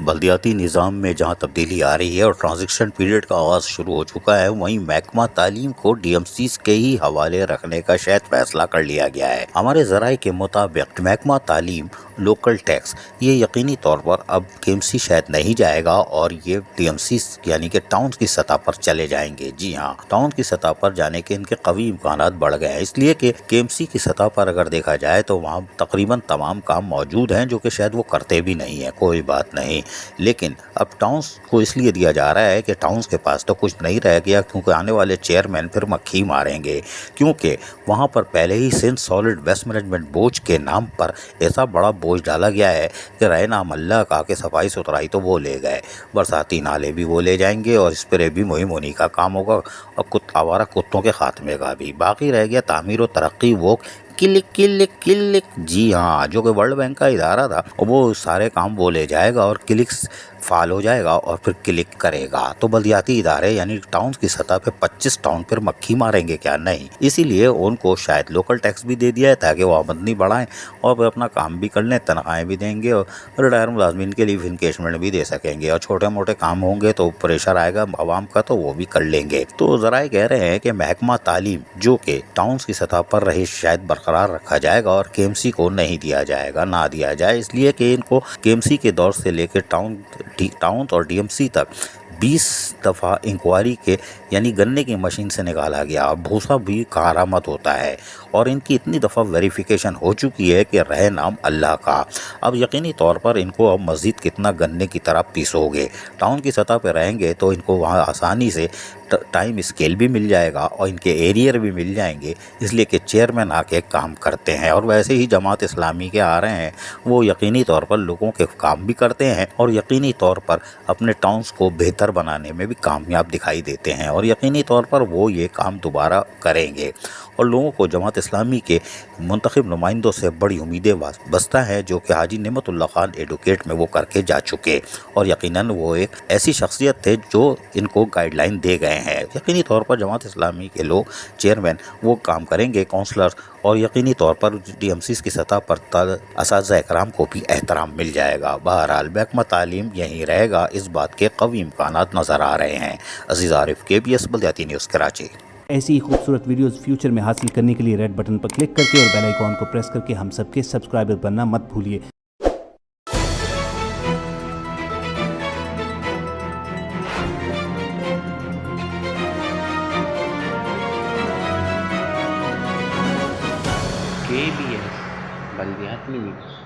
بلدیاتی نظام میں جہاں تبدیلی آ رہی ہے اور ٹرانزیکشن پیریڈ کا آغاز شروع ہو چکا ہے، وہیں محکمہ تعلیم کو ڈی ایم سیز کے ہی حوالے رکھنے کا شاید فیصلہ کر لیا گیا ہے۔ ہمارے ذرائع کے مطابق محکمہ تعلیم لوکل ٹیکس یہ یقینی طور پر اب کے ایم سی شاید نہیں جائے گا اور یہ ڈی ایم سی یعنی کہ ٹاؤن کی سطح پر چلے جائیں گے۔ جی ہاں، ٹاؤن کی سطح پر جانے کے ان کے قوی امکانات بڑھ گئے ہیں، اس لیے کہ کے ایم سی کی سطح پر اگر دیکھا جائے تو وہاں تقریباً تمام کام موجود ہیں جو کہ شاید وہ کرتے بھی نہیں ہیں، کوئی بات نہیں۔ لیکن اب ٹاؤنز کو اس لیے دیا جا رہا ہے کہ ٹاؤنز کے پاس تو کچھ نہیں رہ گیا، کیونکہ آنے والے چیئرمین پھر مکھی ماریں گے، کیونکہ وہاں پر پہلے ہی سندھ سالڈ ویسٹ مینجمنٹ بوجھ کے نام پر ایسا بڑا بوجھ ڈالا گیا ہے کہ رہے نام اللہ کا کہ صفائی ستھرائی تو وہ لے گئے، برساتی نالے بھی وہ لے جائیں گے اور اسپرے بھی مہم انہی کا کام ہوگا اور آوارہ کتوں کے خاتمے کا بھی۔ باقی رہ گیا تعمیر و ترقی، وہ کلک کلک کلک، جی ہاں، جو کہ ورلڈ بینک کا ادارہ تھا، وہ سارے کام وہ لے جائے گا اور کلکس فعال ہو جائے گا اور پھر کلک کرے گا۔ تو بلدیاتی ادارے یعنی ٹاؤنز کی سطح پہ 25 ٹاؤن پھر مکھی ماریں گے کیا؟ نہیں، اسی لیے ان کو شاید لوکل ٹیکس بھی دے دیا ہے تاکہ وہ آمدنی بڑھائیں اور پھر اپنا کام بھی کر لیں، تنخواہیں بھی دیں گے اور ریٹائر ملازمین کے لیے انکیشمنٹ بھی دے سکیں گے، اور چھوٹے موٹے کام ہوں گے تو پریشر آئے گا عوام کا تو وہ بھی کر لیں گے۔ تو ذرائع کہہ رہے ہیں کہ محکمہ تعلیم جو کہ ٹاؤنز کی سطح پر رہے شاید برقرار رکھا جائے گا اور کے ایم سی کو نہیں دیا جائے گا، نہ دیا جائے، اس لیے کہ ان کو کے ایم سی کے دور سے لے کے ٹاؤن اور ڈی ایم سی تک 20 دفعہ انکوائری کے یعنی گنے کی مشین سے نکالا گیا، بھوسا بھی کارآمد ہوتا ہے اور ان کی اتنی دفعہ ویریفیکیشن ہو چکی ہے کہ رہے نام اللہ کا۔ اب یقینی طور پر ان کو اب مزید کتنا گنے کی طرح پیسو گے، ٹاؤن کی سطح پہ رہیں گے تو ان کو وہاں آسانی سے ٹائم اسکیل بھی مل جائے گا اور ان کے ایریئر بھی مل جائیں گے، اس لیے کہ چیئرمین آ کے کام کرتے ہیں، اور ویسے ہی جماعت اسلامی کے آ رہے ہیں، وہ یقینی طور پر لوگوں کے کام بھی کرتے ہیں اور یقینی طور پر اپنے ٹاؤنز کو بہتر بنانے میں بھی کامیاب دکھائی دیتے ہیں، اور یقینی طور پر وہ یہ کام دوبارہ کریں گے، اور لوگوں کو جماعت اسلامی کے منتخب نمائندوں سے بڑی امیدیں بستہ ہیں جو کہ حاجی نعمت اللہ خان ایڈوکیٹ میں وہ کر کے جا چکے، اور یقیناً وہ ایک ایسی شخصیت تھے جو ان کو گائیڈ لائن دے گئے ہیں۔ یقینی طور پر جماعت اسلامی کے لوگ چیئرمین وہ کام کریں گے، کونسلر، اور یقینی طور پر ڈی ایم سیز کی سطح پر اساتذہ اکرام کو بھی احترام مل جائے گا۔ بہرحال محکمہ تعلیم یہیں رہے گا، اس بات کے قوی امکانات نظر آ رہے ہیں۔ عزیز عارف، KBS بلدیاتی نیوز، کراچی۔ ایسی ہی خوبصورت ویڈیوز فیوچر میں حاصل کرنے کے لیے ریڈ بٹن پر کلک کر کے اور بیل آئیکن کو پریس کر کے ہم سب کے سبسکرائبر بننا مت بھولیے۔ KBS بلدیاتی نیوز۔